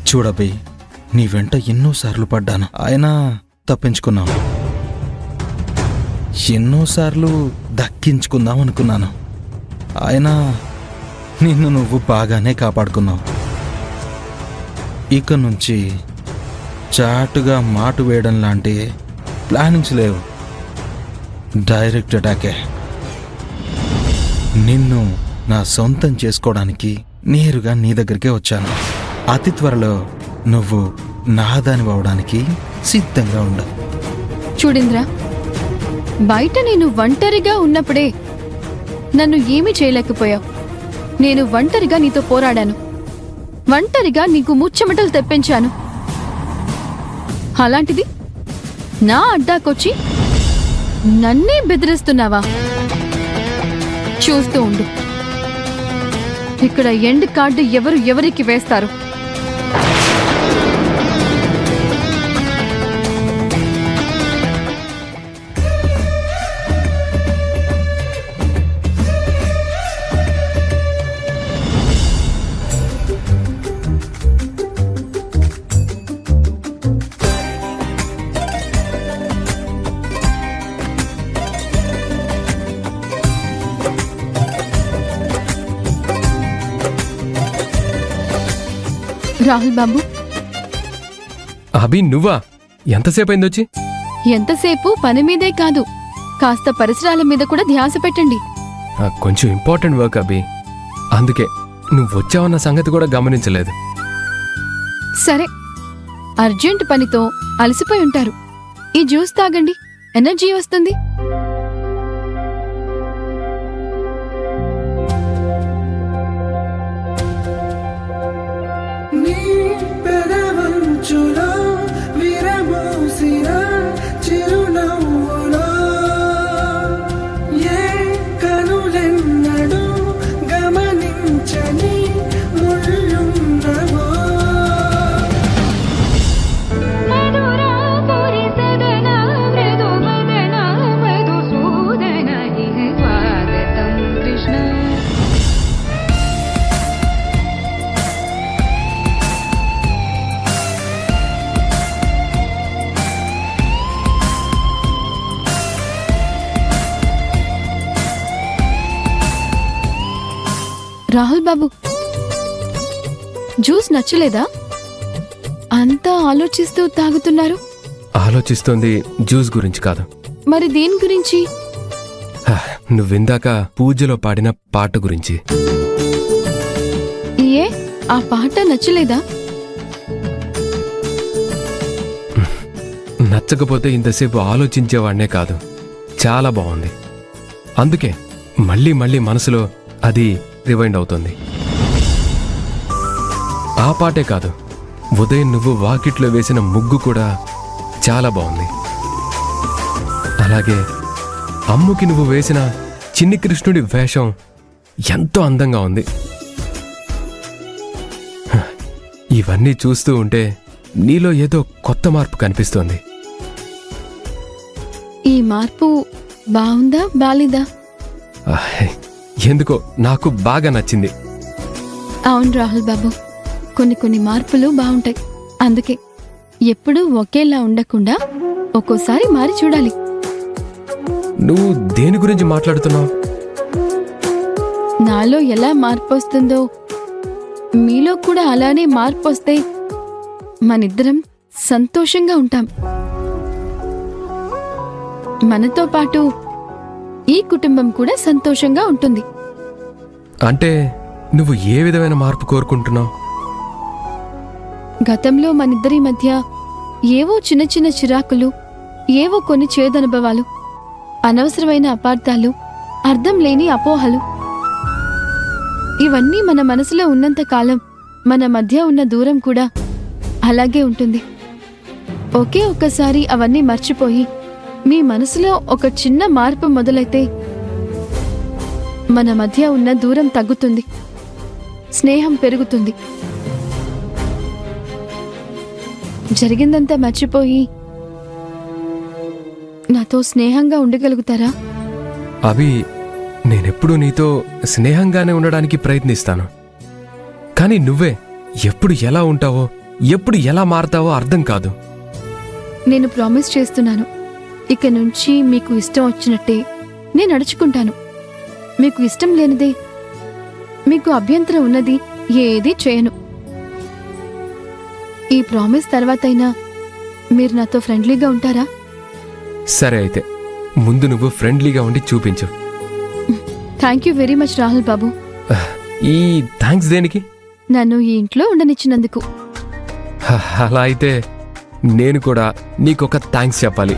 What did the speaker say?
చూడబోయ్, నీ వెంట ఎన్నోసార్లు పడ్డాను, అయినా తప్పించుకున్నావు. ఎన్నోసార్లు దక్కించుకుందాం అనుకున్నాను, అయినా నిన్ను నువ్వు బాగానే కాపాడుకున్నావు. ఇక నుంచి చాటుగా మాటు వేయడం లాంటి ప్లానింగ్స్ లేవు, డైరెక్ట్ అటాకే. నిన్ను నా సొంతం చేసుకోవడానికి నేరుగా నీ దగ్గరికే వచ్చాను. అతి త్వరలో నువ్వు నాదానివడానికి సిద్ధంగా ఉండు. చూడింద్రా, బయట నేను ఒంటరిగా ఉన్నప్పుడే నన్ను ఏమీ చేయలేకపోయావు. నేను ఒంటరిగా నీతో పోరాడాను, ఒంటరిగా నీకు ముచ్చెమటలు తెప్పించాను. అలాంటిది నా అడ్డాకొచ్చి నన్నే బెదిరిస్తున్నావా? చూస్తూ ఉండు, ఇక్కడ ఎండ్ కార్డు ఎవరికి వేస్తారు. రాహుల్ బాబు. అభి, నువ్వా? ఎంతసేపు అయిందొచ్చి? ఎంతసేపు పని మీదే కాదు, కాస్త పరిసరాల మీద కూడా ధ్యాస పెట్టండి. కొంచెం ఇంపార్టెంట్ వర్క్ అభి, అందుకే నువ్వు వచ్చావన్న సంగతి కూడా గమనించలేదు. సరే, అర్జెంట్ పనితో అలసిపోయి ఉంటారు. ఈ జ్యూస్ తాగండి, ఎనర్జీ వస్తుంది. రాహుల్ బాబు, జ్యూస్ నచ్చలేదా? అంతా ఆలోచిస్తూ తాగుతున్నారు. ఆలోచిస్తోంది జ్యూస్ గురించి కాదు. మరి దేని గురించి? నువ్విందాక పూజలో పాడిన పాట గురించి. ఏ, ఆ పాట నచ్చలేదా? నచ్చకపోతే ఇంతసేపు ఆలోచించేవాడినే కాదు, చాలా బాగుంది. అందుకే మళ్ళీ మళ్ళీ మనసులో అది రివైండ్ అవుతుంది. ఆ పాటే కాదు, ఉదయం నువ్వు వాకిట్లో వేసిన ముగ్గు కూడా చాలా బాగుంది. అలాగే అమ్ముకి నువ్వు వేసిన చిన్ని కృష్ణుడి వేషం ఎంతో అందంగా ఉంది. ఇవన్నీ చూస్తూ ఉంటే నీలో ఏదో కొత్త మార్పు కనిపిస్తోంది. ఈ మార్పు బాగుందా బాలేదా? ఎందుకో నాకు బాగా నచ్చింది. అవును రాహుల్ బాబు, కొన్ని మార్పులు బాగుంటాయి. అందుకే ఎప్పుడూ ఒకేలా ఉండకుండా ఒక్కోసారి మారి చూడాలి. నువ్వు దేని గురించి మాట్లాడుతున్నావు? నాలో ఎలా మార్పు వస్తుందో మీలో కూడా అలానే మార్పు వస్తే మనిద్దరం సంతోషంగా ఉంటాం. మనతో పాటు ఈ కుటుంబం కూడా సంతోషంగా ఉంటుంది. అంటే నువ్వు ఏ విధమైన మార్పు కోరుకుంటున్నావు? గతంలో మనిద్దరి మధ్య ఏవో చిన్న చిన్న చిరాకులు, ఏవో కొన్ని చేదనుభవాలు, అనవసరమైన అపార్థాలు, అర్థం లేని అపోహలు, ఇవన్నీ మన మనసులో ఉన్నంత కాలం మన మధ్య ఉన్న దూరం కూడా అలాగే ఉంటుంది. ఒకే ఒక్కసారి అవన్నీ మర్చిపోయి మీ మనసులో ఒక చిన్న మార్పు మొదలైతే మన మధ్య ఉన్న దూరం తగ్గుతుంది, స్నేహం పెరుగుతుంది. జరిగిందంతా మర్చిపోయి నాతో స్నేహంగా ఉండగలుగుతారా? అభి, నేనెప్పుడూ నీతో స్నేహంగానే ఉండడానికి ప్రయత్నిస్తాను. కానీ నువ్వే ఎప్పుడు ఎలా ఉంటావో ఎప్పుడు ఎలా మారతావో అర్థం కాదు. నేను ప్రామిస్ చేస్తున్నాను, ఇక నుంచి మీకు ఇష్టం వచ్చినట్టే నేను నడుచుకుంటాను. మీకు ఇష్టం లేనిదే, మీకు అభ్యంతరం ఉన్నది ఏదీ చేయను. ఈ ప్రామిస్ తర్వాతైనా మీరు నాతో ఫ్రెండ్లీగా ఉంటారా? సరే అయితే ముందు నువ్వు ఫ్రెండ్లీగా ఉండి చూపించు. Thank you very much Rahul బాబు, ఈ థ్యాంక్స్ దేనికి? నన్ను ఈ ఇంట్లో ఉండనిచ్చినందుకు. అలా అయితే నేను కూడా నీకొక థ్యాంక్స్ చెప్పాలి.